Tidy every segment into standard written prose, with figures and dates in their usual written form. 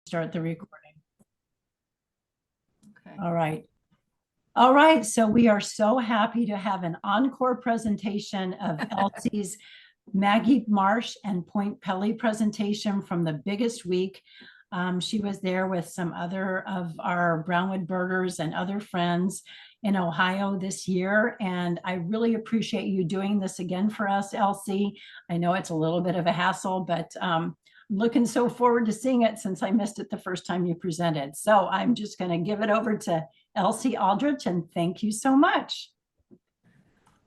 start the recording. Okay. All right. All right. So we are so happy to have an encore presentation of Elsie's Magee Marsh and Point Pelee presentation from the biggest week. She was there with some other of our Brownwood birders and other friends in Ohio this year. And I really appreciate you doing this again for us, Elsie. I know it's a little bit of a hassle, but looking so forward to seeing it since I missed it the first time you presented. So I'm just going to give it over to Elsie Aldrich, and thank you so much.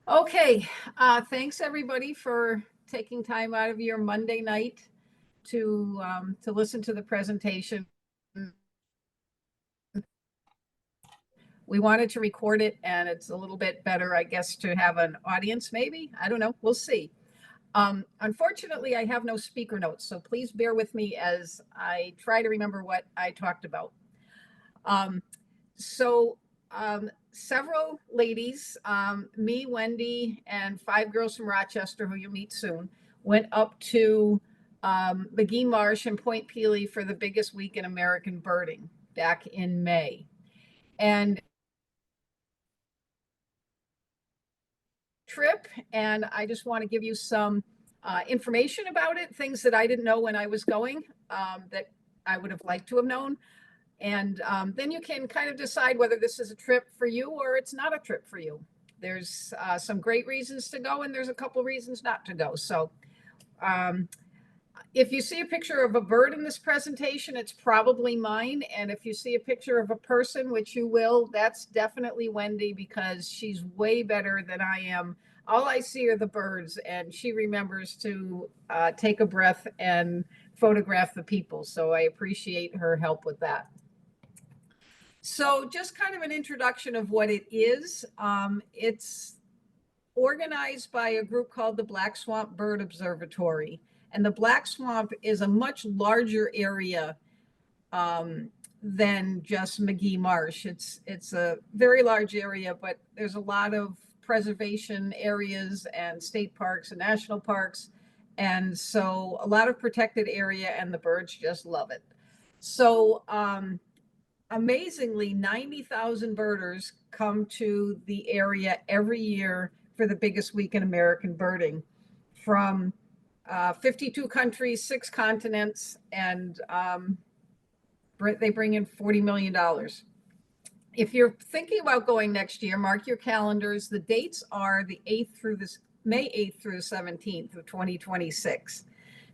Okay, thanks everybody for taking time out of your Monday night to listen to the presentation. We wanted to record it, and it's a little bit better, I guess, to have an audience, maybe. I don't know. We'll see. Unfortunately, I have no speaker notes, so please bear with me as I try to remember what I talked about. Several ladies, me, Wendy, and 5 girls from Rochester, who you'll meet soon, went up to Magee Marsh and Point Pelee for the biggest week in American birding back in May. And trip, and I just want to give you some information about it, things that I didn't know when I was going that I would have liked to have known. And then you can kind of decide whether this is a trip for you or it's not a trip for you. There's some great reasons to go, and there's a couple reasons not to go. So if you see a picture of a bird in this presentation, it's probably mine. And if you see a picture of a person, which you will, that's definitely Wendy, because she's way better than I am. All I see are the birds, and she remembers to take a breath and photograph the people. So I appreciate her help with that. So just kind of an introduction of what it is. It's organized by a group called the Black Swamp Bird Observatory. And the Black Swamp is a much larger area than just Magee Marsh. It's a very large area, but there's a lot of preservation areas and state parks and national parks. And so a lot of protected area, and the birds just love it. So amazingly, 90,000 birders come to the area every year for the biggest week in American birding, from 52 countries, 6 continents, and they bring in $40 million. If you're thinking about going next year, mark your calendars. The dates are the May 8th through the 17th of 2026.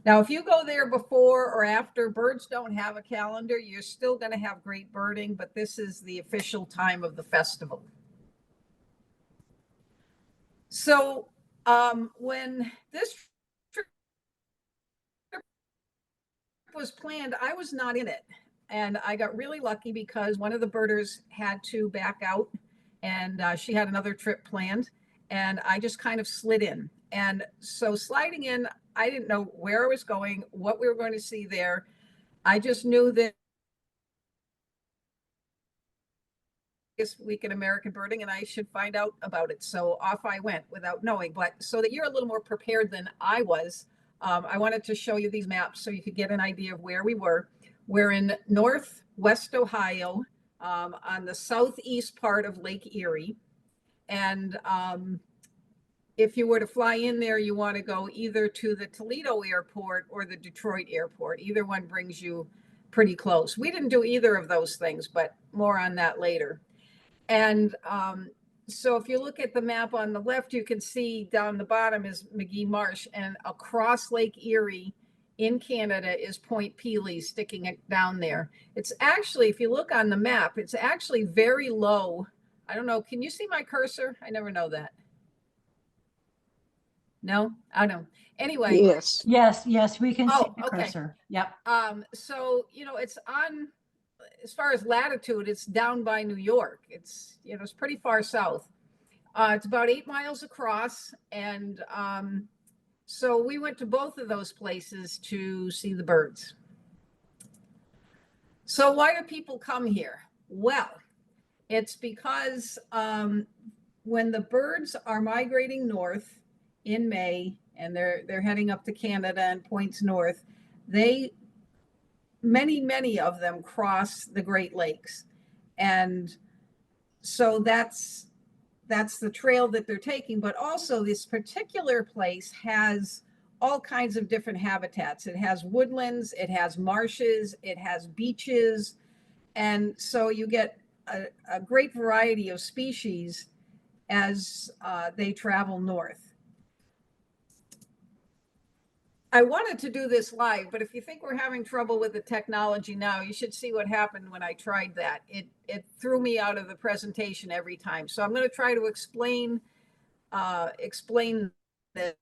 Now, if you go there before or after, birds don't have a calendar. You're still going to have great birding, but this is the official time of the festival. So when this trip was planned, I was not in it. And I got really lucky because one of the birders had to back out, and she had another trip planned, and I just kind of slid in. And so sliding in, I didn't know where I was going, what we were going to see there. I just knew that this week in American birding, and I should find out about it. So off I went without knowing. But so that you're a little more prepared than I was, I wanted to show you these maps so you could get an idea of where we were. We're in northwest Ohio, on the southeast part of Lake Erie. And if you were to fly in there, you want to go either to the Toledo airport or the Detroit airport. Either one brings you pretty close. We didn't do either of those things, but more on that later. And so if you look at the map on the left, you can see down the bottom is Magee Marsh, and across Lake Erie in Canada is Point Pelee, sticking it down there. It's actually, if you look on the map, it's actually very low. I don't know. Can you see my cursor? I never know that. No, I don't. Anyway. Yes, we can see the cursor. Yep. So, it's on, as far as latitude, it's down by New York. It's, it's pretty far south. It's about 8 miles across. And so we went to both of those places to see the birds. So why do people come here? Well, it's because when the birds are migrating north in May, and they're heading up to Canada and points north, they many of them cross the Great Lakes. And so that's the trail that they're taking. But also this particular place has all kinds of different habitats. It has woodlands, it has marshes, it has beaches. And so you get a great variety of species as they travel north. I wanted to do this live, but if you think we're having trouble with the technology now, you should see what happened when I tried that. It threw me out of the presentation every time. So I'm going to try to explain this.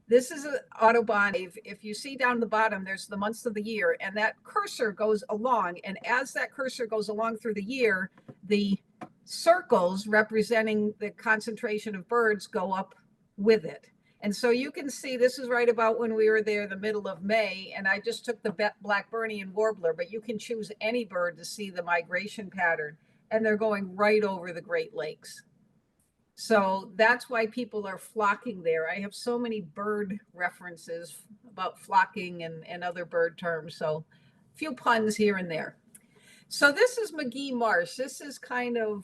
This is an Autobahn. If you see down the bottom, there's the months of the year, and that cursor goes along. And as that cursor goes along through the year, the circles representing the concentration of birds go up with it. And so you can see this is right about when we were there, the middle of May, and I just took the Blackburnian warbler, but you can choose any bird to see the migration pattern, and they're going right over the Great Lakes. So that's why people are flocking there. I have so many bird references about flocking and other bird terms. So a few puns here and there. So this is Magee Marsh. This is kind of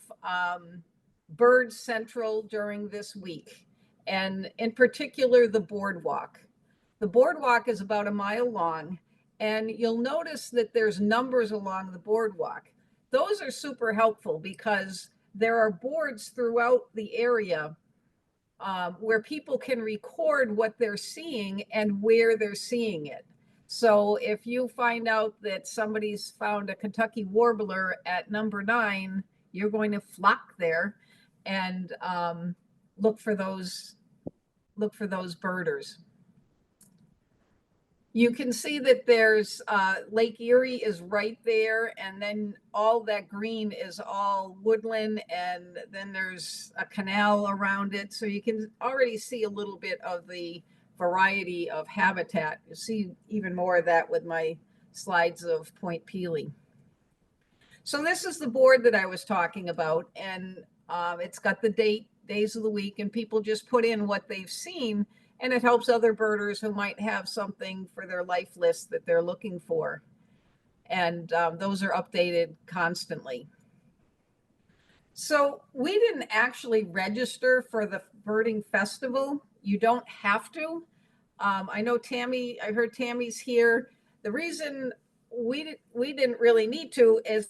bird central during this week. And in particular, the boardwalk. The boardwalk is about a mile long. And you'll notice that there's numbers along the boardwalk. Those are super helpful because there are boards throughout the area where people can record what they're seeing and where they're seeing it. So if you find out that somebody's found a Kentucky warbler at number 9, you're going to flock there and look for those birders. You can see that there's Lake Erie is right there, and then all that green is all woodland, and then there's a canal around it. So you can already see a little bit of the variety of habitat. You'll see even more of that with my slides of Point Pelee. So this is the board that I was talking about, and it's got the days of the week, and people just put in what they've seen. And it helps other birders who might have something for their life list that they're looking for. And those are updated constantly. So we didn't actually register for the birding festival. You don't have to. I know Tammy, I heard Tammy's here. The reason we didn't really need to is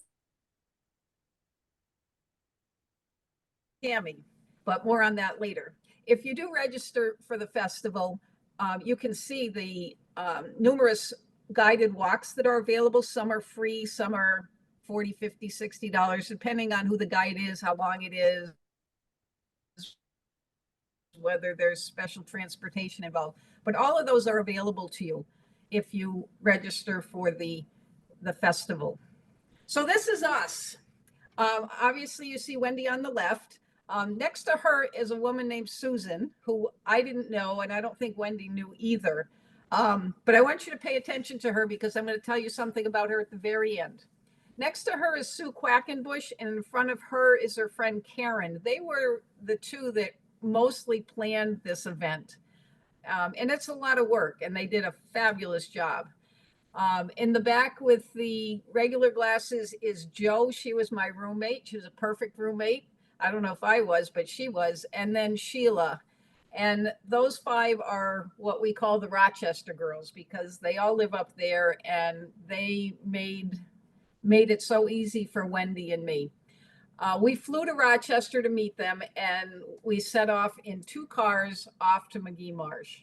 Tammy, but more on that later. If you do register for the festival, you can see the numerous guided walks that are available. Some are free, some are $40, $50, $60, depending on who the guide is, how long it is, whether there's special transportation involved. But all of those are available to you if you register for the festival. So this is us. Obviously, you see Wendy on the left. Next to her is a woman named Susan, who I didn't know, and I don't think Wendy knew either. But I want you to pay attention to her because I'm going to tell you something about her at the very end. Next to her is Sue Quackenbush, and in front of her is her friend Karen. They were the two that mostly planned this event. And it's a lot of work, and they did a fabulous job. In the back with the regular glasses is Joe. She was my roommate. She was a perfect roommate. I don't know if I was, but she was. And then Sheila. And those 5 are what we call the Rochester girls because they all live up there, and they made it so easy for Wendy and me. We flew to Rochester to meet them, and we set off in 2 cars off to Magee Marsh.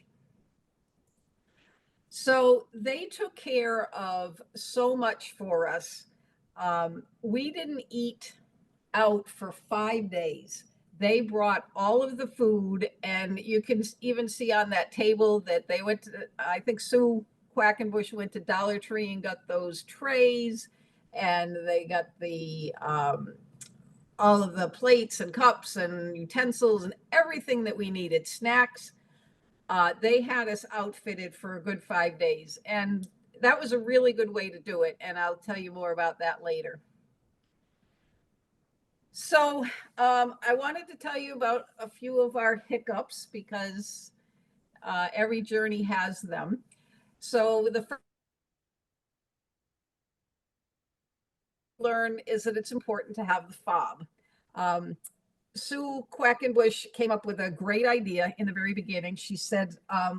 So they took care of so much for us. We didn't eat out for 5 days. They brought all of the food, and you can even see on that table that they went to, I think Sue Quackenbush went to Dollar Tree and got those trays, and they got the all of the plates and cups and utensils and everything that we needed, snacks. They had us outfitted for a good 5 days, and that was a really good way to do it. And I'll tell you more about that later. So I wanted to tell you about a few of our hiccups because every journey has them. So the first learn is that it's important to have the fob. Sue Quackenbush came up with a great idea in the very beginning. She said,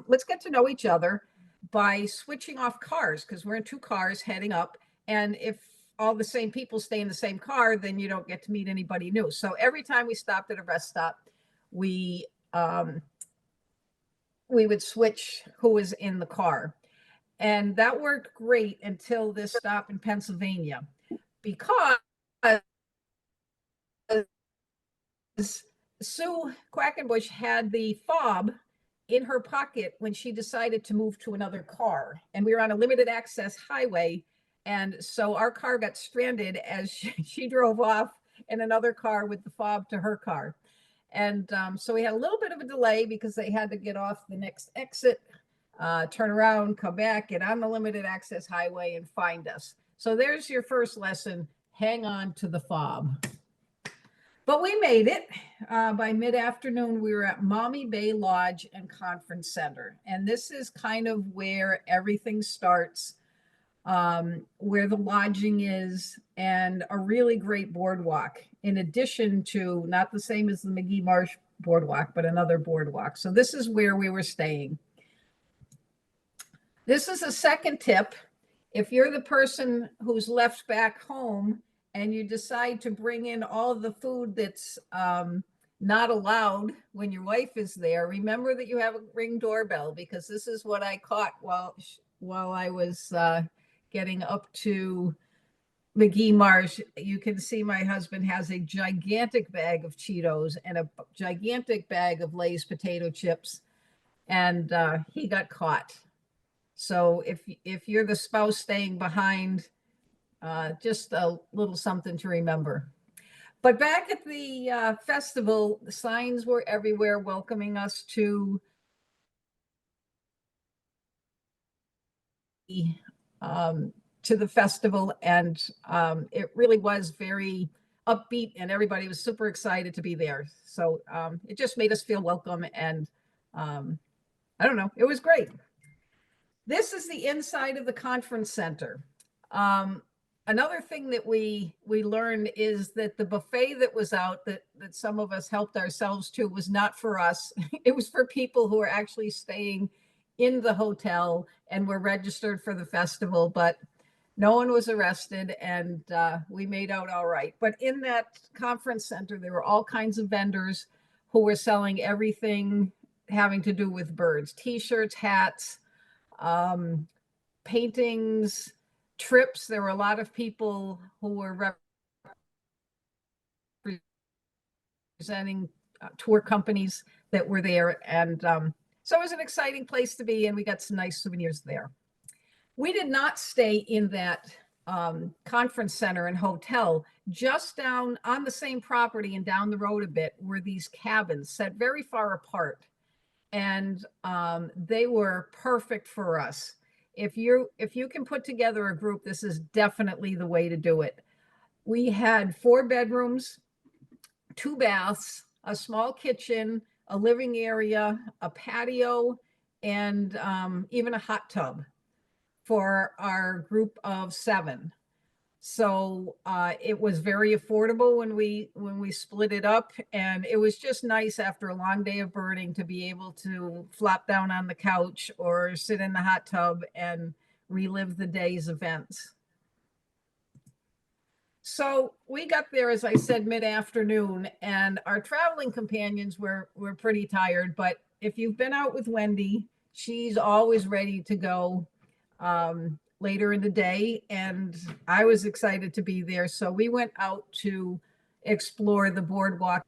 let's get to know each other by switching off cars, because we're in two cars heading up. And if all the same people stay in the same car, then you don't get to meet anybody new. So every time we stopped at a rest stop, we would switch who was in the car. And that worked great until this stop in Pennsylvania, because Sue Quackenbush had the fob in her pocket when she decided to move to another car. And we were on a limited access highway. And so our car got stranded as she drove off in another car with the fob to her car. And so we had a little bit of a delay because they had to get off the next exit, turn around, come back, get on the limited access highway and find us. So there's your first lesson. Hang on to the fob. But we made it. By mid-afternoon, we were at Maumee Bay Lodge and Conference Center. And this is kind of where everything starts, where the lodging is, and a really great boardwalk, in addition to, not the same as the Magee Marsh boardwalk, but another boardwalk. So this is where we were staying. This is a second tip. If you're the person who's left back home and you decide to bring in all the food that's not allowed when your wife is there, remember that you have a Ring doorbell, because this is what I caught while I was getting up to Magee Marsh. You can see my husband has a gigantic bag of Cheetos and a gigantic bag of Lay's potato chips, and he got caught. So if you're the spouse staying behind, just a little something to remember. But back at the festival, the signs were everywhere welcoming us to the festival. And it really was very upbeat and everybody was super excited to be there. So it just made us feel welcome. And I don't know, it was great. This is the inside of the conference center. Another thing that we learned is that the buffet that was out that some of us helped ourselves to was not for us. It was for people who were actually staying in the hotel and were registered for the festival, but no one was arrested, and we made out all right. But in that conference center, there were all kinds of vendors who were selling everything having to do with birds: T-shirts, hats, paintings, trips. There were a lot of people who were representing tour companies that were there. And so it was an exciting place to be, and we got some nice souvenirs there. We did not stay in that conference center and hotel. Just down on the same property and down the road a bit were these cabins set very far apart. And they were perfect for us. If you can put together a group, this is definitely the way to do it. We had 4 bedrooms, 2 baths, a small kitchen, a living area, a patio, and even a hot tub for our group of 7. So it was very affordable when we split it up, and it was just nice after a long day of birding to be able to flop down on the couch or sit in the hot tub and relive the day's events. So we got there, as I said, mid-afternoon, and our traveling companions were pretty tired. But if you've been out with Wendy, she's always ready to go later in the day, and I was excited to be there. So we went out to explore the boardwalk.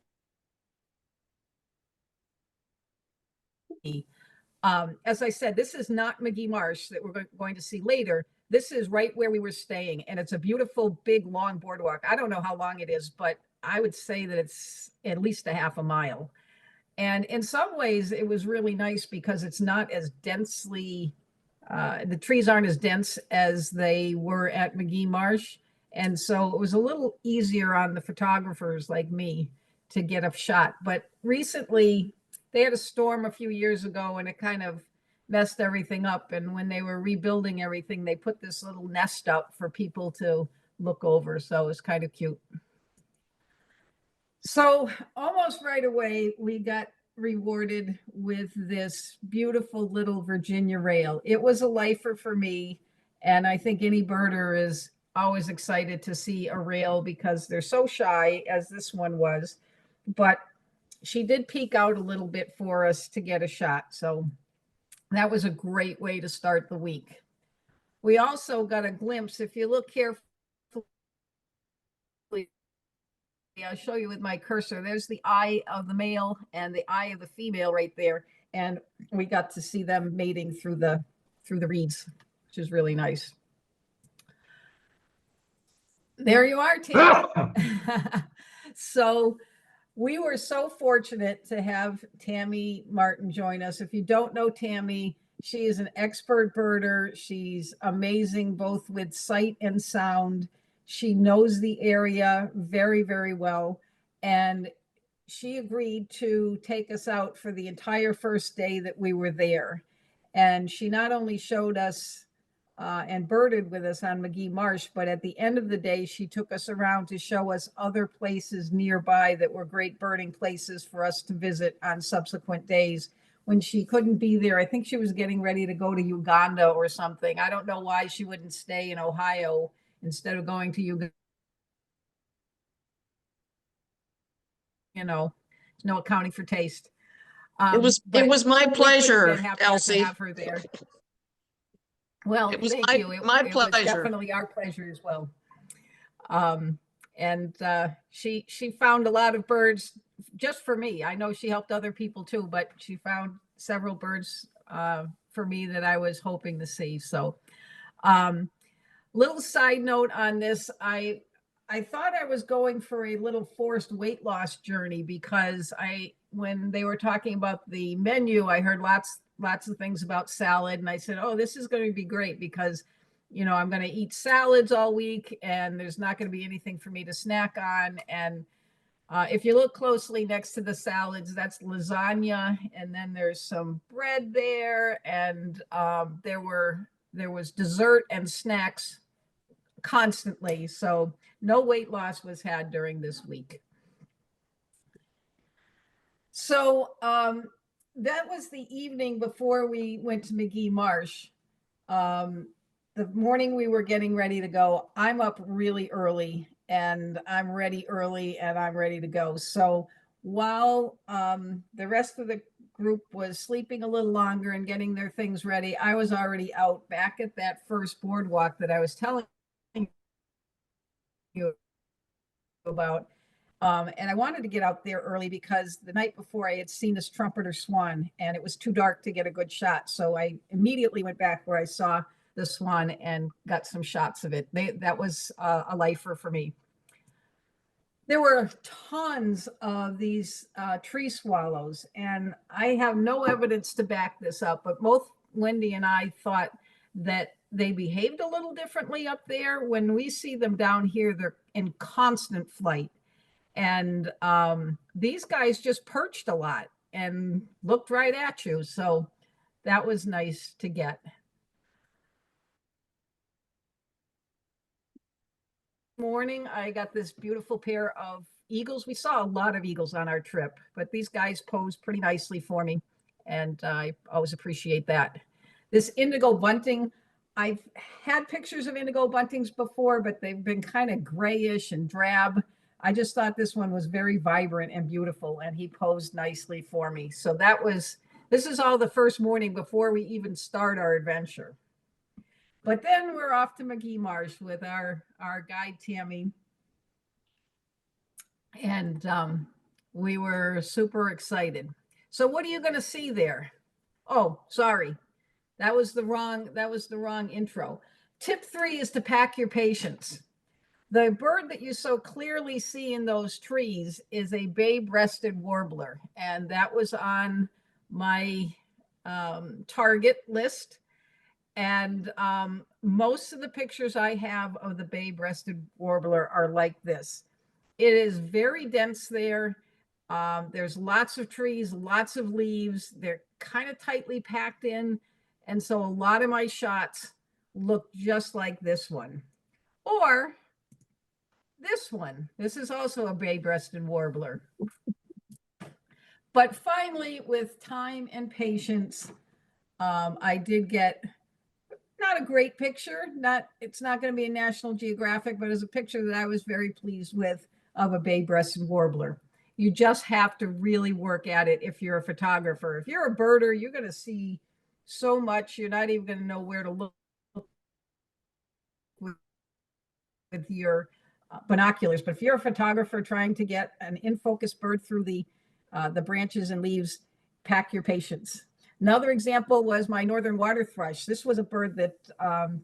As I said, this is not Magee Marsh that we're going to see later. This is right where we were staying, and it's a beautiful, big, long boardwalk. I don't know how long it is, but I would say that it's at least a half a mile. And in some ways, it was really nice because it's not as densely, the trees aren't as dense as they were at Magee Marsh. And so it was a little easier on the photographers like me to get a shot. But recently they had a storm a few years ago and it kind of messed everything up. And when they were rebuilding everything, they put this little nest up for people to look over. So it's kind of cute. So almost right away, we got rewarded with this beautiful little Virginia rail. It was a lifer for me. And I think any birder is always excited to see a rail because they're so shy, as this one was. But she did peek out a little bit for us to get a shot. So that was a great way to start the week. We also got a glimpse, if you look carefully, I'll show you with my cursor. There's the eye of the male and the eye of the female right there. And we got to see them mating through the reeds, which is really nice. There you are, Tammy. So we were so fortunate to have Tammy Martin join us. If you don't know Tammy, she is an expert birder. She's amazing, both with sight and sound. She knows the area very, very well. And she agreed to take us out for the entire first day that we were there. And she not only showed us and birded with us on Magee Marsh, but at the end of the day, she took us around to show us other places nearby that were great birding places for us to visit on subsequent days. When she couldn't be there, I think she was getting ready to go to Uganda or something. I don't know why she wouldn't stay in Ohio instead of going to Uganda. You know, there's no accounting for taste. It was my pleasure, Elsie. To have her there. Well, thank you. It my was pleasure. definitely our pleasure as well. She found a lot of birds just for me. I know she helped other people too, but she found several birds for me that I was hoping to see. So, little side note on this, I thought I was going for a little forced weight loss journey because when they were talking about the menu, I heard lots of things about salad. And I said, oh, this is going to be great because, you know, I'm going to eat salads all week and there's not going to be anything for me to snack on. And if you look closely next to the salads, that's lasagna. And then there's some bread there. And there was dessert and snacks constantly. So no weight loss was had during this week. So that was the evening before we went to Magee Marsh. The morning we were getting ready to go, I'm up really early and I'm ready early and I'm ready to go. So while the rest of the group was sleeping a little longer and getting their things ready, I was already out back at that first boardwalk that I was telling you about. And I wanted to get out there early because the night before I had seen this trumpeter swan and it was too dark to get a good shot. So I immediately went back where I saw the swan and got some shots of it. That was a lifer for me. There were tons of these tree swallows, and I have no evidence to back this up, but both Wendy and I thought that they behaved a little differently up there. When we see them down here, they're in constant flight. And these guys just perched a lot and looked right at you. So that was nice to get. Morning, I got this beautiful pair of eagles. We saw a lot of eagles on our trip, but these guys posed pretty nicely for me. And I always appreciate that. This indigo bunting, I've had pictures of indigo buntings before, but they've been kind of grayish and drab. I just thought this one was very vibrant and beautiful, and he posed nicely for me. So this is all the first morning before we even start our adventure. But then we're off to Magee Marsh with our guide, Tammy. And we were super excited. So what are you going to see there? Oh, sorry. That was the wrong intro. Tip 3 is to pack your patience. The bird that you so clearly see in those trees is a bay-breasted warbler, and that was on my target list. And most of the pictures I have of the bay-breasted warbler are like this. It is very dense there. There's lots of trees, lots of leaves. They're kind of tightly packed in. And so a lot of my shots look just like this one. Or this one. This is also a bay-breasted warbler. But finally, with time and patience, I did get not a great picture. It's not going to be a National Geographic, but it's a picture that I was very pleased with of a bay-breasted warbler. You just have to really work at it if you're a photographer. If you're a birder, you're going to see so much, you're not even going to know where to look with your binoculars. But if you're a photographer trying to get an in-focus bird through the branches and leaves, pack your patience. Another example was my northern water thrush. This was a bird that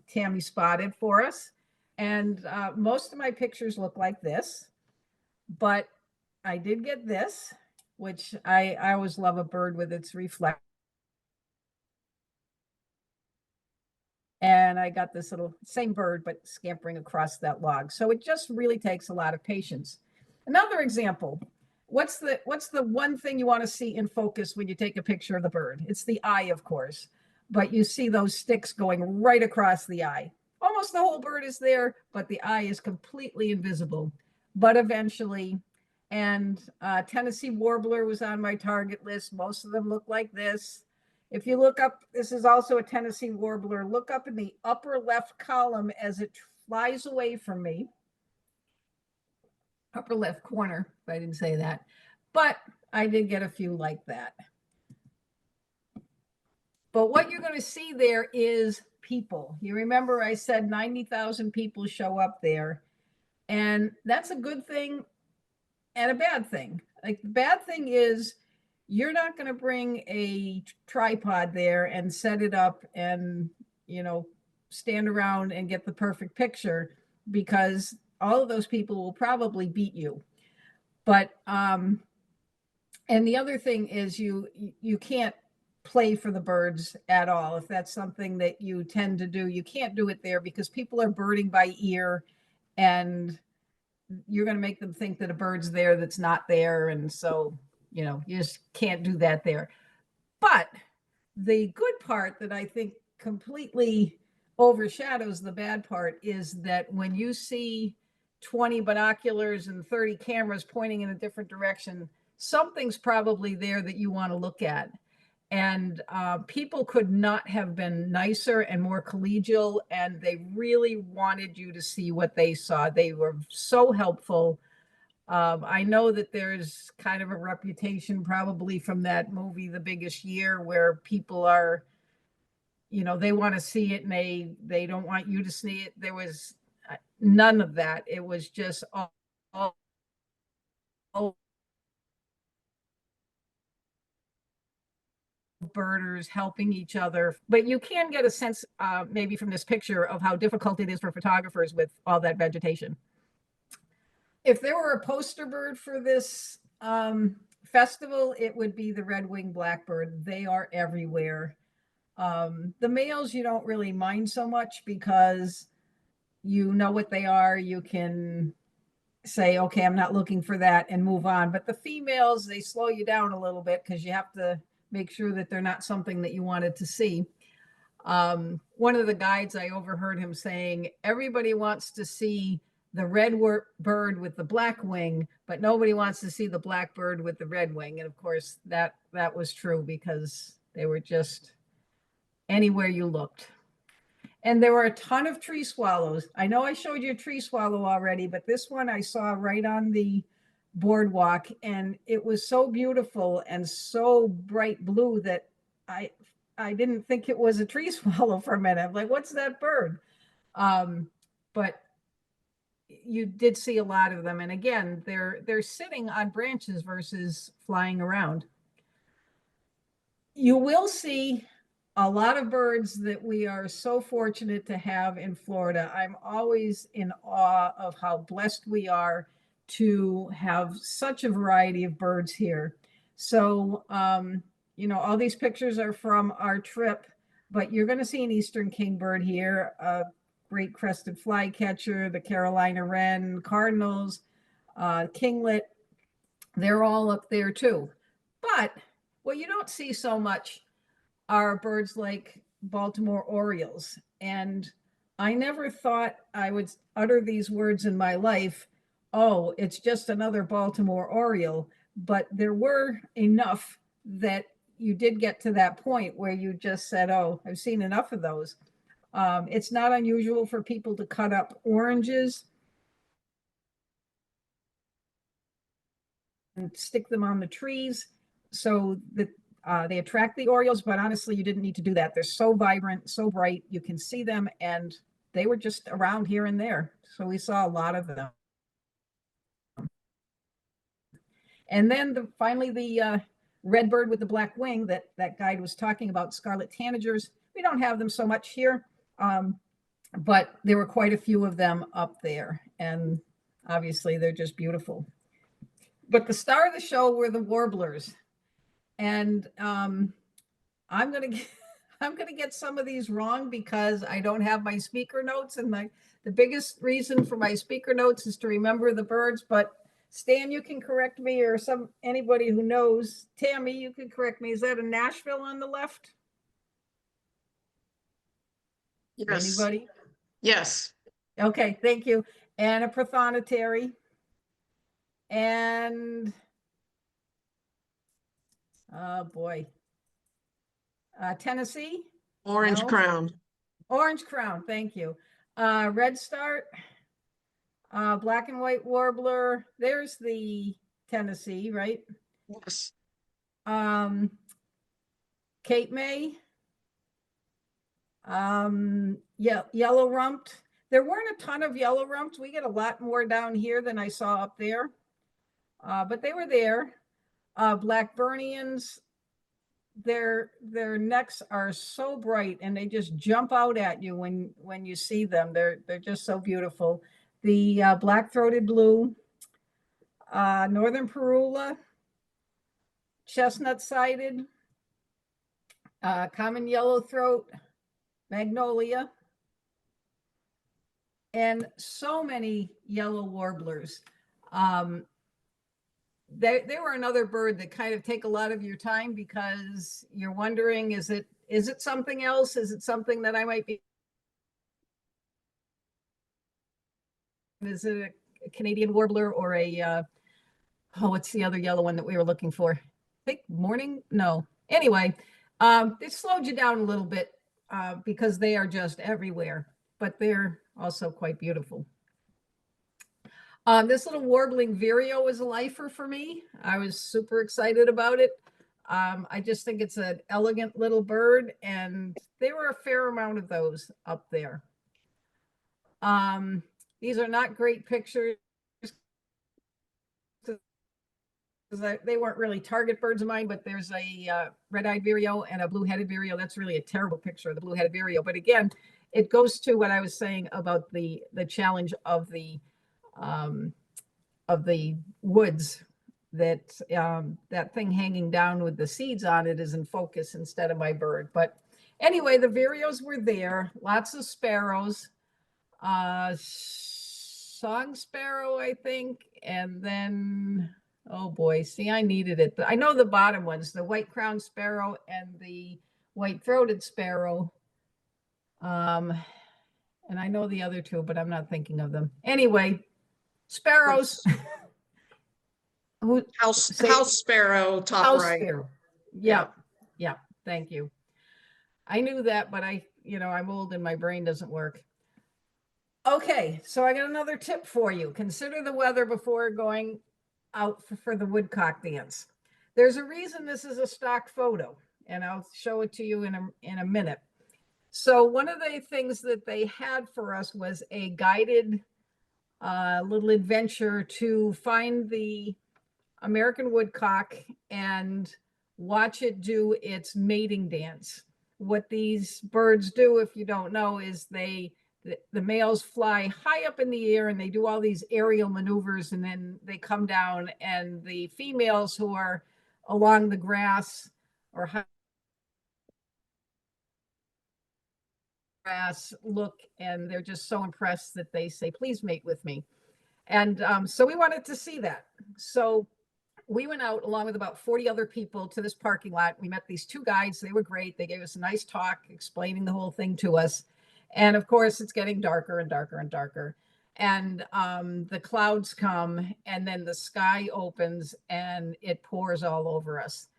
Tammy spotted for us. And most of my pictures look like this, but I did get this, which I always love a bird with its reflex. And I got this little same bird, but scampering across that log. So it just really takes a lot of patience. Another example. What's the one thing you want to see in focus when you take a picture of the bird? It's the eye, of course, but you see those sticks going right across the eye. Almost the whole bird is there, but the eye is completely invisible. But eventually, and Tennessee warbler was on my target list. Most of them look like this. If you look up, this is also a Tennessee warbler. Look up in the upper left column as it flies away from me. Upper left corner, if I didn't say that. But I did get a few like that. But what you're going to see there is people. You remember I said 90,000 people show up there. And that's a good thing and a bad thing. Like the bad thing is you're not going to bring a tripod there and set it up and, you know, stand around and get the perfect picture, because all of those people will probably beat you. But and the other thing is you can't play for the birds at all. If that's something that you tend to do, you can't do it there, because people are birding by ear, and you're going to make them think that a bird's there that's not there. And so, you know, you just can't do that there. But the good part that I think completely overshadows the bad part is that when you see 20 binoculars and 30 cameras pointing in a different direction, something's probably there that you want to look at. And people could not have been nicer and more collegial, and they really wanted you to see what they saw. They were so helpful. I know that there's kind of a reputation probably from that movie, The Biggest Year, where people are, you know, they want to see it and they don't want you to see it. There was none of that. It was just all birders helping each other. But you can get a sense maybe from this picture of how difficult it is for photographers with all that vegetation. If there were a poster bird for this festival, it would be the red-winged blackbird. They are everywhere. The males you don't really mind so much because you know what they are. You can say, okay, I'm not looking for that, and move on. But the females, they slow you down a little bit because you have to make sure that they're not something that you wanted to see. One of the guides, I overheard him saying, everybody wants to see the red bird with the black wing, but nobody wants to see the black bird with the red wing. And of course, that was true, because they were just anywhere you looked. And there were a ton of tree swallows. I know I showed you a tree swallow already, but this one I saw right on the boardwalk, and it was so beautiful and so bright blue that I didn't think it was a tree swallow for a minute. I'm like, what's that bird? But you did see a lot of them. And again, they're sitting on branches versus flying around. You will see a lot of birds that we are so fortunate to have in Florida. I'm always in awe of how blessed we are to have such a variety of birds here. So, you know, all these pictures are from our trip. but you're going to see an eastern kingbird here, a great crested flycatcher, the Carolina wren, cardinals, kinglet. They're all up there too. But what you don't see so much are birds like Baltimore Orioles. And I never thought I would utter these words in my life. Oh, it's just another Baltimore Oriole. But there were enough that you did get to that point where you just said, oh, I've seen enough of those. It's not unusual for people to cut up oranges and stick them on the trees so that they attract the Orioles, but honestly, you didn't need to do that. They're so vibrant, so bright, you can see them, and they were just around here and there. So we saw a lot of them. And then finally, the redbird with the black wing that guide was talking about, scarlet tanagers. We don't have them so much here, but there were quite a few of them up there. And obviously, they're just beautiful. But the star of the show were the warblers. And I'm gonna get some of these wrong because I don't have my speaker notes, and the biggest reason for my speaker notes is to remember the birds. But Stan, you can correct me, or anybody who knows. Tammy, you can correct me. Is that a Nashville on the left? Yes. Anybody? Yes. Okay, thank you. And a prothonotary. And oh boy. Tennessee? Orange No? crown. Orange crown, thank you. Red start, black and white warbler. There's the Tennessee, right? Yes. Cape May. Yeah, yellow rumped. There weren't a ton of yellow rumped. We get a lot more down here than I saw up there. But they were there. Blackburnians. Their necks are so bright and they just jump out at you when you see them. They're just so beautiful. The black-throated blue, northern parula, chestnut-sided, common yellowthroat, magnolia, and so many yellow warblers. They were another bird that kind of take a lot of your time because you're wondering, is it something else? Is it something that I might be? Is it a Canadian warbler or a, what's the other yellow one that we were looking for? I think morning? No. Anyway, it slowed you down a little bit because they are just everywhere, but they're also quite beautiful. This little warbling vireo is a lifer for me. I was super excited about it. I just think it's an elegant little bird, and there were a fair amount of those up there. These are not great pictures because they weren't really target birds of mine, but there's a red-eyed vireo and a blue-headed vireo. That's really a terrible picture of the blue-headed vireo. But again, it goes to what I was saying about the challenge of the woods, that that thing hanging down with the seeds on it is in focus instead of my bird. But anyway, the vireos were there, lots of sparrows, song sparrow, I think, and then, oh boy, see, I needed it. I know the bottom ones, the white-crowned sparrow and the white-throated sparrow. And I know the other two, but I'm not thinking of them. Anyway, sparrows. House sparrow, top house right. sparrow. Yeah. Thank you. I knew that, but I'm old and my brain doesn't work. Okay, so I got another tip for you. Consider the weather before going out for the woodcock dance. There's a reason this is a stock photo, and I'll show it to you in a minute. So one of the things that they had for us was a guided little adventure to find the American woodcock and watch it do its mating dance. What these birds do, if you don't know, is the males fly high up in the air and they do all these aerial maneuvers, and then they come down, and the females who are along the grass or high grass look, and they're just so impressed that they say, please mate with me. And so we wanted to see that. So we went out along with about 40 other people to this parking lot. We met these two guides. They were great. They gave us a nice talk explaining the whole thing to us. And of course, it's getting darker and darker and darker. And the clouds come, and then the sky opens and it pours all over us.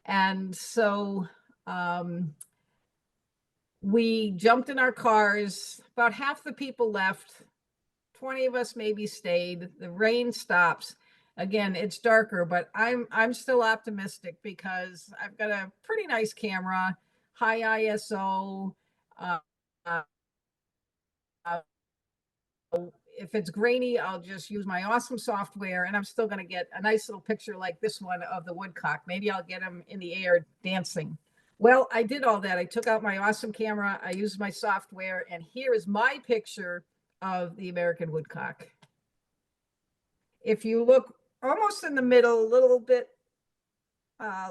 And so we jumped in our cars. About half the people left. 20 of us maybe stayed. The rain stops. Again, it's darker, but I'm still optimistic because I've got a pretty nice camera, high ISO. If it's grainy, I'll just use my awesome software, and I'm still going to get a nice little picture like this one of the woodcock. Maybe I'll get him in the air dancing. Well, I did all that. I took out my awesome camera. I used my software, and here is my picture of the American woodcock. If you look almost in the middle, a little bit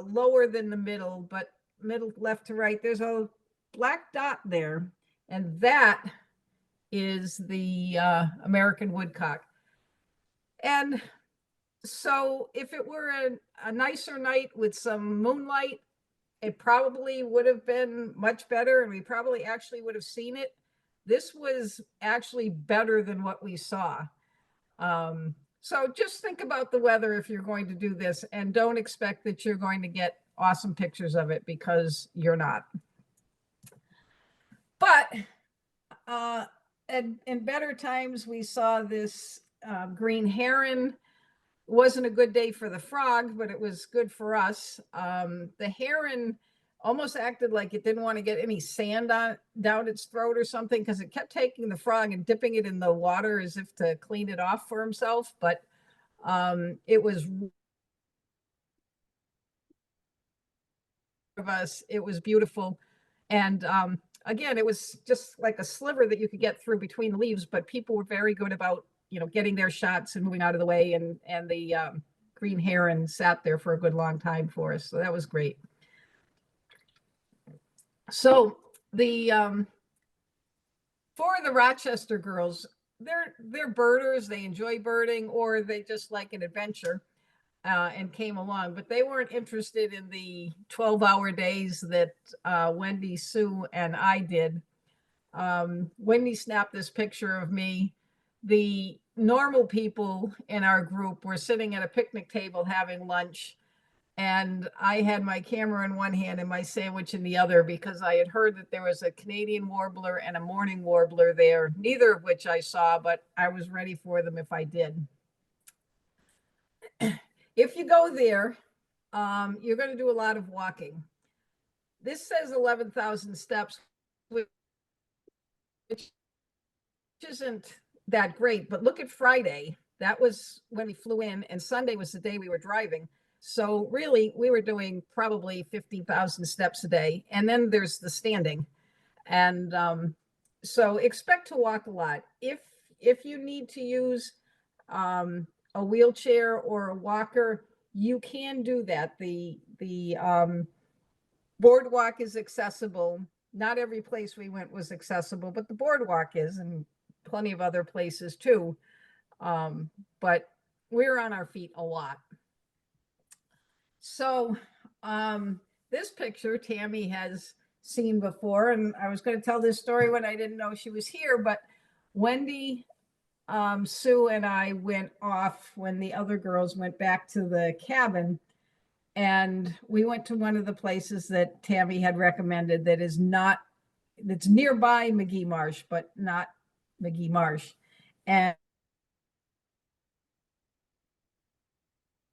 lower than the middle, but middle left to right, there's a black dot there, and that is the American woodcock. And so if it were a nicer night with some moonlight, it probably would have been much better, and we probably actually would have seen it. This was actually better than what we saw. So just think about the weather if you're going to do this, and don't expect that you're going to get awesome pictures of it, because you're not. But in better times, we saw this green heron. Wasn't a good day for the frog, but it was good for us. The heron almost acted like it didn't want to get any sand down its throat or something, because it kept taking the frog and dipping it in the water as if to clean it off for himself. But it was of us. It was beautiful. And again, it was just like a sliver that you could get through between the leaves, but people were very good about, getting their shots and moving out of the way. And the green heron sat there for a good long time for us. So that was great. So for the Rochester girls, they're birders. They enjoy birding, or they just like an adventure, and came along. But they weren't interested in the 12-hour days that Wendy, Sue, and I did. Wendy snapped this picture of me. The normal people in our group were sitting at a picnic table having lunch, and I had my camera in one hand and my sandwich in the other, because I had heard that there was a Canadian warbler and a mourning warbler there, neither of which I saw, but I was ready for them if I did. If you go there, you're going to do a lot of walking. This says 11,000 steps, which isn't that great, but look at Friday. That was when we flew in, and Sunday was the day we were driving. So really, we were doing probably 15,000 steps a day. And then there's the standing. And so expect to walk a lot. If you need to use a wheelchair or a walker, you can do that. The boardwalk is accessible. Not every place we went was accessible, but the boardwalk is, and plenty of other places too. But we're on our feet a lot. So this picture Tammy has seen before, and I was going to tell this story when I didn't know she was here, but Wendy, Sue, and I went off when the other girls went back to the cabin, and we went to one of the places that Tammy had recommended that's nearby Magee Marsh, but not Magee Marsh. And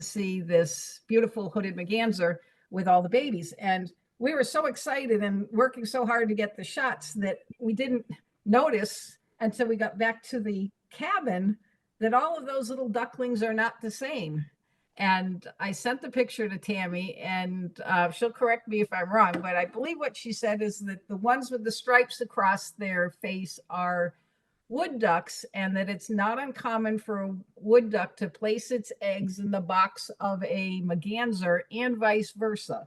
see this beautiful hooded merganser with all the babies. And we were so excited and working so hard to get the shots that we didn't notice until we got back to the cabin that all of those little ducklings are not the same. And I sent the picture to Tammy, and she'll correct me if I'm wrong, but I believe what she said is that the ones with the stripes across their face are wood ducks, and that it's not uncommon for a wood duck to place its eggs in the box of a merganser and vice versa.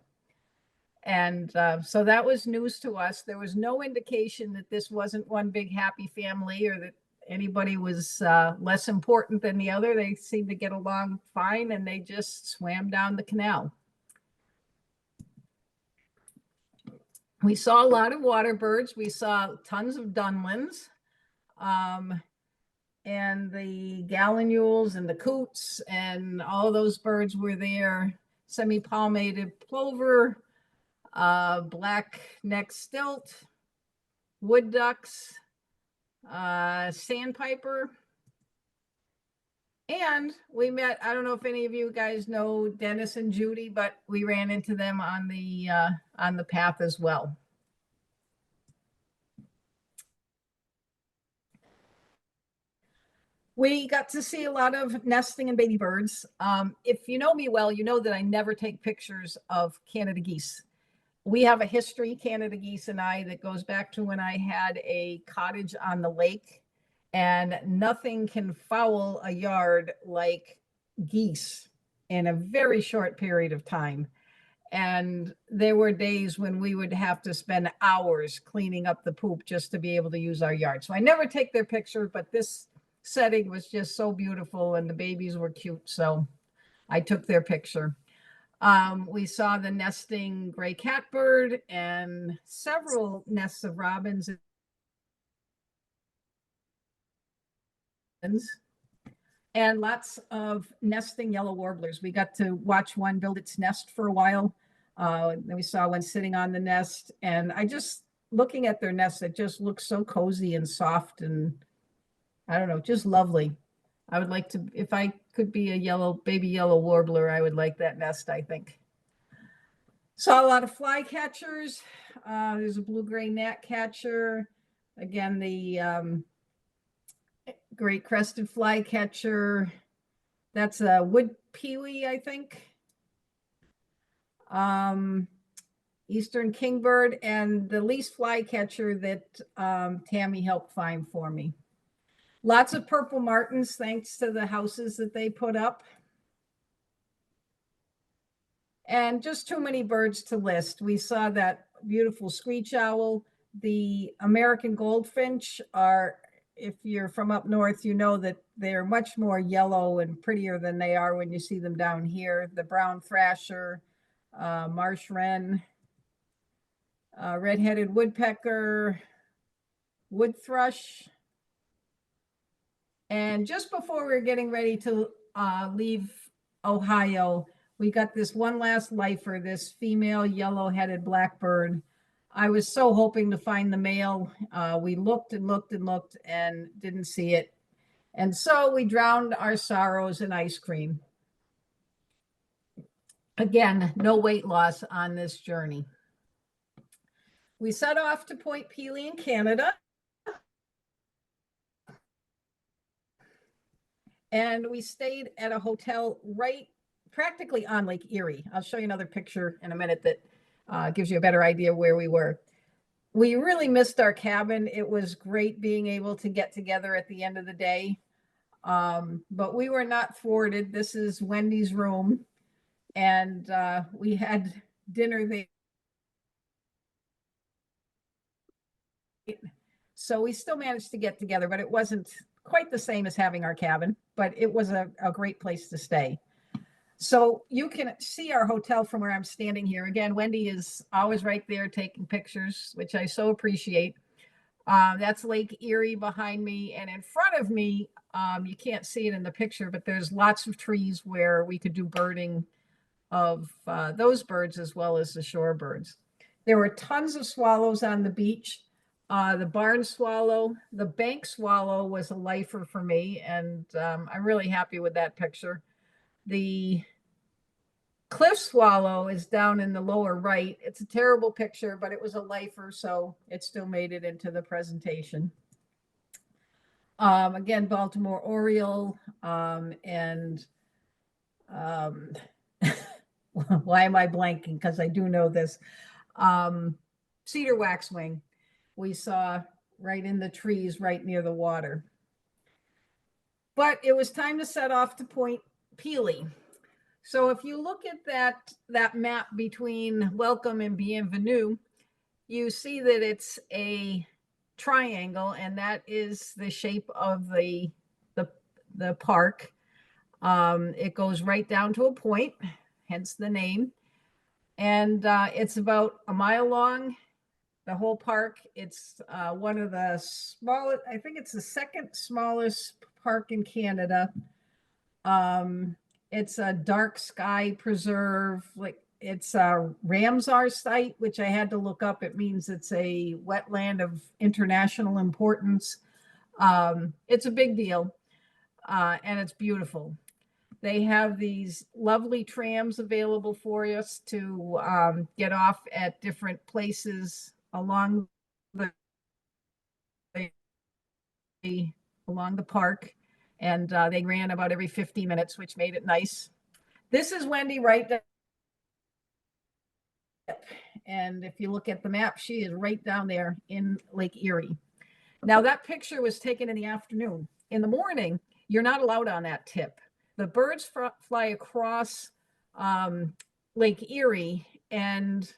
And so that was news to us. There was no indication that this wasn't one big happy family or that anybody was less important than the other. They seemed to get along fine, and they just swam down the canal. We saw a lot of water birds. We saw tons of dunlins, and the gallinules and the coots, and all those birds were there. Semi-palmated plover, black-necked stilt, wood ducks, sandpiper. And we met, I don't know if any of you guys know Dennis and Judy, but we ran into them on the path as well. We got to see a lot of nesting and baby birds. If you know me well, you know that I never take pictures of Canada geese. We have a history, Canada geese and I, that goes back to when I had a cottage on the lake, and nothing can foul a yard like geese in a very short period of time. And there were days when we would have to spend hours cleaning up the poop just to be able to use our yard. So I never take their picture, but this setting was just so beautiful and the babies were cute. So I took their picture. We saw the nesting gray catbird and several nests of robins and lots of nesting yellow warblers. We got to watch one build its nest for a while. Then we saw one sitting on the nest, and I just, looking at their nest, it just looks so cozy and soft, and I don't know, just lovely. I would like to, if I could be a baby yellow warbler, I would like that nest, I think. Saw a lot of flycatchers. There's a blue-gray gnatcatcher. Again, the great crested flycatcher. That's a wood peewee, I think. Eastern kingbird, and the least flycatcher that Tammy helped find for me. Lots of purple martins, thanks to the houses that they put up. And just too many birds to list. We saw that beautiful screech owl. The American goldfinch are, if you're from up north, you know that they're much more yellow and prettier than they are when you see them down here. The brown thrasher, marsh wren, red-headed woodpecker, wood thrush. And just before we were getting ready to leave Ohio, we got this one last lifer, this female yellow-headed blackbird. I was so hoping to find the male. We looked and looked and looked and didn't see it. And so we drowned our sorrows in ice cream. Again, no weight loss on this journey. We set off to Point Pelee in Canada. And we stayed at a hotel practically on Lake Erie. I'll show you another picture in a minute that gives you a better idea where we were. We really missed our cabin. It was great being able to get together at the end of the day. But we were not thwarted. This is Wendy's room. And we had dinner there. So we still managed to get together, but it wasn't quite the same as having our cabin, but it was a great place to stay. So you can see our hotel from where I'm standing here. Again, Wendy is always right there taking pictures, which I so appreciate. That's Lake Erie behind me. And in front of me, you can't see it in the picture, but there's lots of trees where we could do birding of those birds as well as the shore birds. There were tons of swallows on the beach. The barn swallow, the bank swallow was a lifer for me, and I'm really happy with that picture. The cliff swallow is down in the lower right. It's a terrible picture, but it was a lifer, so it still made it into the presentation. Again, Baltimore Oriole, and why am I blanking? Because I do know this. Cedar waxwing. We saw right in the trees, right near the water. But it was time to set off to Point Pelee. So if you look at that map between welcome and bienvenue, you see that it's a triangle, and that is the shape of the park. It goes right down to a point, hence the name. And it's about a mile long, the whole park. It's one of the smallest, I think it's the second smallest park in Canada. It's a dark sky preserve. Like, it's a Ramsar site, which I had to look up. It means it's a wetland of international importance. It's a big deal, and it's beautiful. They have these lovely trams available for us to get off at different places along the park, and they ran about every 15 minutes, which made it nice. This is Wendy right there. And if you look at the map, she is right down there in Lake Erie. Now, that picture was taken in the afternoon. In the morning, you're not allowed on that tip. The birds fly across Lake Erie, and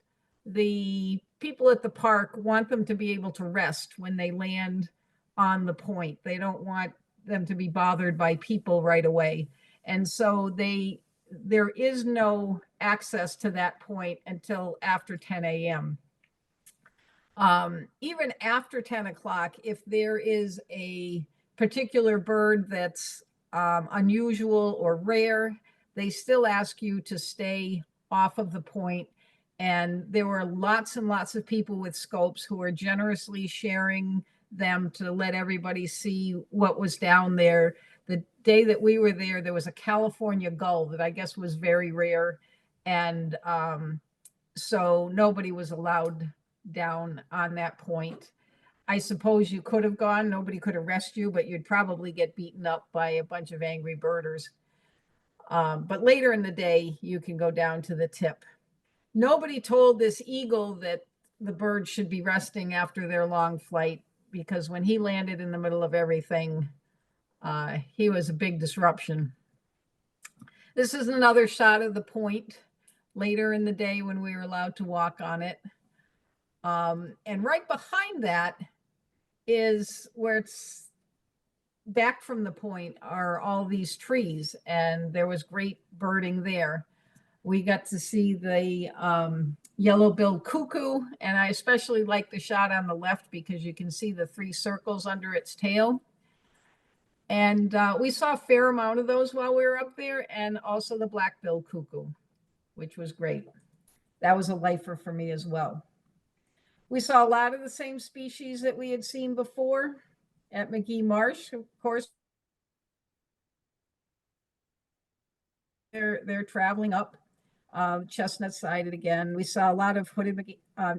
the people at the park want them to be able to rest when they land on the point. They don't want them to be bothered by people right away. And so there is no access to that point until after 10 a.m. Even after 10 o'clock, if there is a particular bird that's unusual or rare, they still ask you to stay off of the point. And there were lots and lots of people with scopes who were generously sharing them to let everybody see what was down there. The day that we were there, there was a California gull that I guess was very rare. And so nobody was allowed down on that point. I suppose you could have gone, nobody could arrest you, but you'd probably get beaten up by a bunch of angry birders. But later in the day, you can go down to the tip. Nobody told this eagle that the birds should be resting after their long flight, because when he landed in the middle of everything, he was a big disruption. This is another shot of the point later in the day when we were allowed to walk on it. And right behind that is where it's back from the point are all these trees, and there was great birding there. We got to see the yellow-billed cuckoo, and I especially like the shot on the left because you can see the 3 circles under its tail. And we saw a fair amount of those while we were up there, and also the black-billed cuckoo, which was great. That was a lifer for me as well. We saw a lot of the same species that we had seen before at Magee Marsh. Of course, they're traveling up chestnut-sided again. We saw a lot of hooded,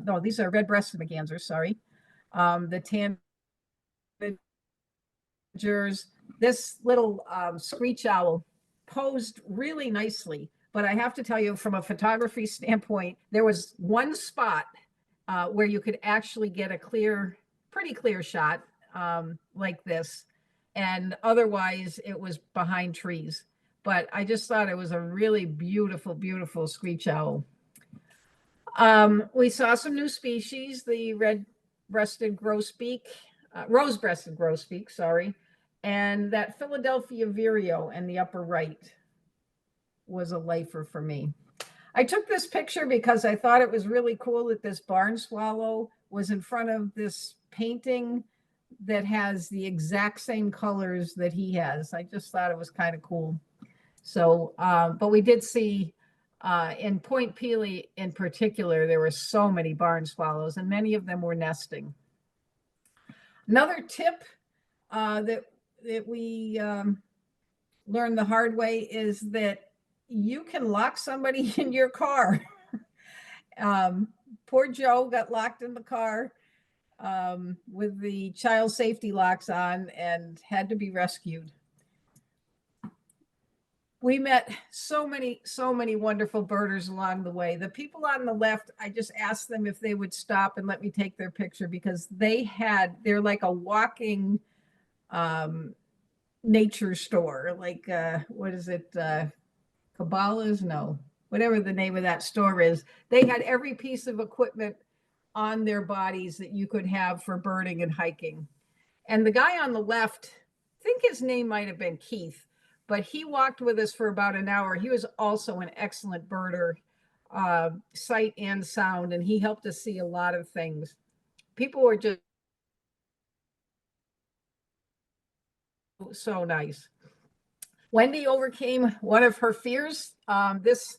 no, these are red-breasted mergansers, sorry. The tanagers. This little screech owl posed really nicely, but I have to tell you, from a photography standpoint, there was one spot where you could actually get a pretty clear shot like this. And otherwise it was behind trees. But I just thought it was a really beautiful, beautiful screech owl. We saw some new species, the red-breasted grosbeak, rose-breasted grosbeak, sorry. And that Philadelphia vireo in the upper right was a lifer for me. I took this picture because I thought it was really cool that this barn swallow was in front of this painting that has the exact same colors that he has. I just thought it was kind of cool. So, but we did see in Point Pelee in particular, there were so many barn swallows, and many of them were nesting. Another tip that we learned the hard way is that you can lock somebody in your car. Poor Joe got locked in the car with the child safety locks on and had to be rescued. We met so many wonderful birders along the way. The people on the left, I just asked them if they would stop and let me take their picture, because they're like a walking nature store. Like, what is it? Cabela's, no, whatever the name of that store is. They had every piece of equipment on their bodies that you could have for birding and hiking. And the guy on the left, I think his name might have been Keith, but he walked with us for about an hour. He was also an excellent birder, sight and sound, and he helped us see a lot of things. People were just so nice. Wendy overcame one of her fears. This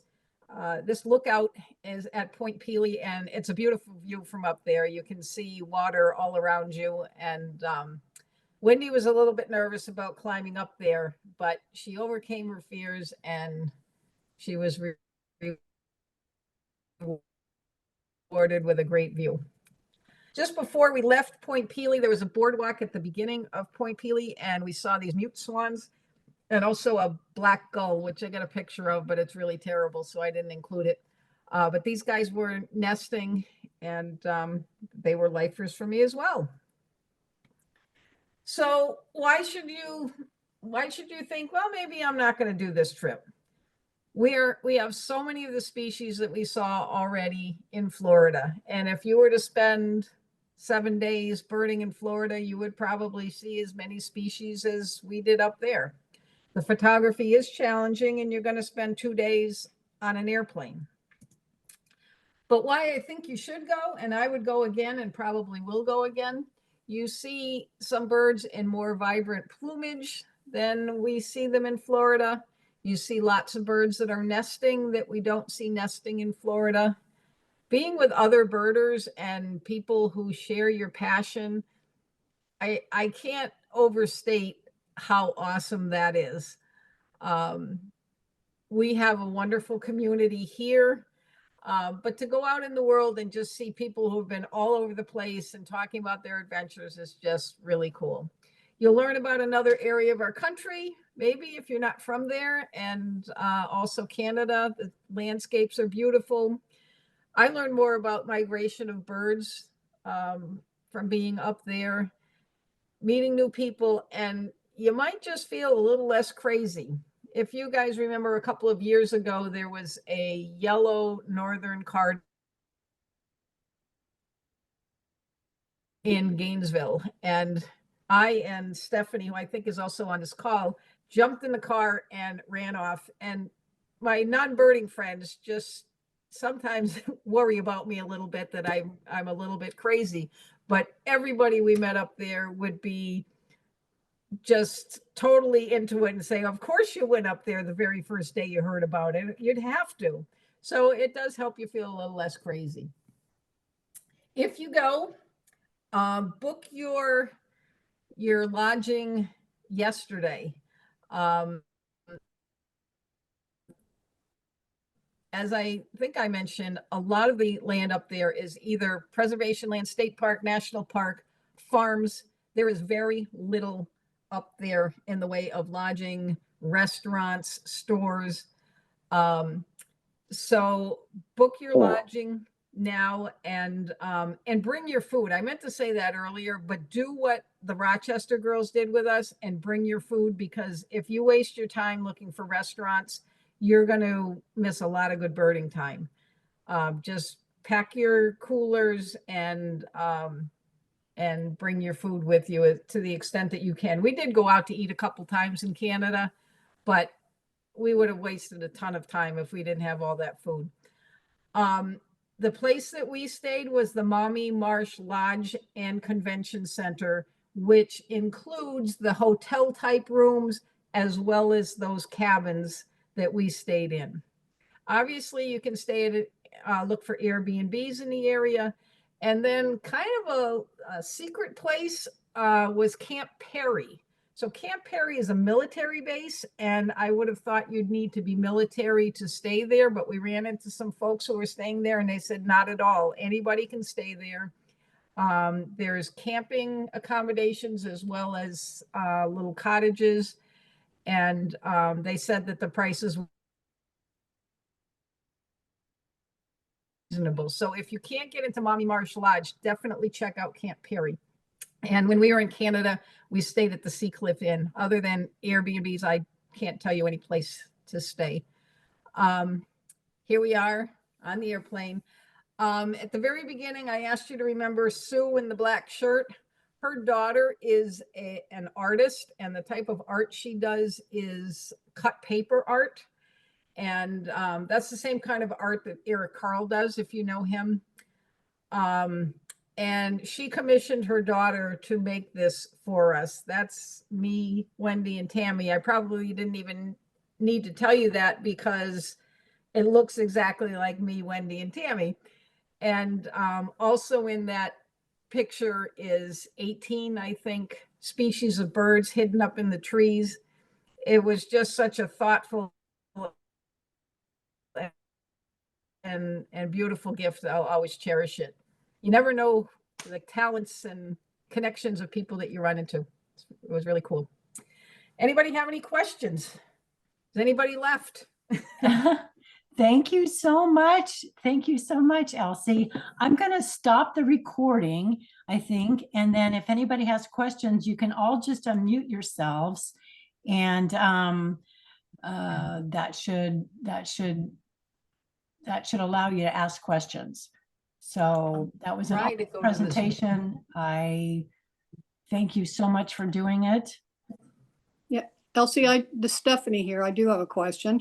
lookout is at Point Pelee, and it's a beautiful view from up there. You can see water all around you, and Wendy was a little bit nervous about climbing up there, but she overcame her fears, and she was rewarded with a great view. Just before we left Point Pelee, there was a boardwalk at the beginning of Point Pelee, and we saw these mute swans and also a black gull, which I got a picture of, but it's really terrible, so I didn't include it. But these guys were nesting, and they were lifers for me as well. So why should you think, well, maybe I'm not going to do this trip? We have so many of the species that we saw already in Florida, and if you were to spend 7 days birding in Florida, you would probably see as many species as we did up there. The photography is challenging, and you're going to spend 2 days on an airplane. But why I think you should go, and I would go again and probably will go again, you see some birds in more vibrant plumage than we see them in Florida. You see lots of birds that are nesting that we don't see nesting in Florida. Being with other birders and people who share your passion, I can't overstate how awesome that is. We have a wonderful community here, but to go out in the world and just see people who've been all over the place and talking about their adventures is just really cool. You'll learn about another area of our country, maybe if you're not from there, and also Canada. The landscapes are beautiful. I learned more about migration of birds from being up there, meeting new people, and you might just feel a little less crazy. If you guys remember, a couple of years ago, there was a yellow northern cardinal in Gainesville, and I and Stephanie, who I think is also on this call, jumped in the car and ran off. And my non-birding friends just sometimes worry about me a little bit, that I'm a little bit crazy. But everybody we met up there would be just totally into it and say, of course you went up there the very first day you heard about it. You'd have to. So it does help you feel a little less crazy. If you go, book your lodging yesterday. As I think I mentioned, a lot of the land up there is either preservation land, state park, national park, farms. There is very little up there in the way of lodging, restaurants, stores. So book your lodging now, and bring your food. I meant to say that earlier, but do what the Rochester girls did with us and bring your food, because if you waste your time looking for restaurants, you're going to miss a lot of good birding time. Just pack your coolers and bring your food with you to the extent that you can. We did go out to eat a couple times in Canada, but we would have wasted a ton of time if we didn't have all that food. The place that we stayed was the Magee Marsh Lodge and Convention Center, which includes the hotel type rooms as well as those cabins that we stayed in. Obviously, you can stay at it, look for Airbnbs in the area. And then kind of a secret place was Camp Pelee. So Camp Pelee is a military base, and I would have thought you'd need to be military to stay there, but we ran into some folks who were staying there, and they said not at all. Anybody can stay there. There's camping accommodations as well as little cottages, and they said that the prices were reasonable. So if you can't get into Magee Marsh Lodge, definitely check out Camp Pelee. And when we were in Canada, we stayed at the Sea Cliff Inn. Other than Airbnbs, I can't tell you any place to stay. Here we are on the airplane. At the very beginning, I asked you to remember Sue in the black shirt. Her daughter is an artist, and the type of art she does is cut paper art. And that's the same kind of art that Eric Carl does, if you know him. And she commissioned her daughter to make this for us. That's me, Wendy, and Tammy. I probably didn't even need to tell you that because it looks exactly like me, Wendy, and Tammy. And also in that picture is 18, I think, species of birds hidden up in the trees. It was just such a thoughtful and beautiful gift. I'll always cherish it. You never know the talents and connections of people that you run into. It was really cool. Anybody have any questions? Is anybody left? Thank you so much. Thank you so much, Elsie. I'm going to stop the recording, I think. And then if anybody has questions, you can all just unmute yourselves. And that should allow you to ask questions. So that was an Right, awesome presentation. I thank you so much for doing it. Yeah, Elsie, this is Stephanie here. I do have a question.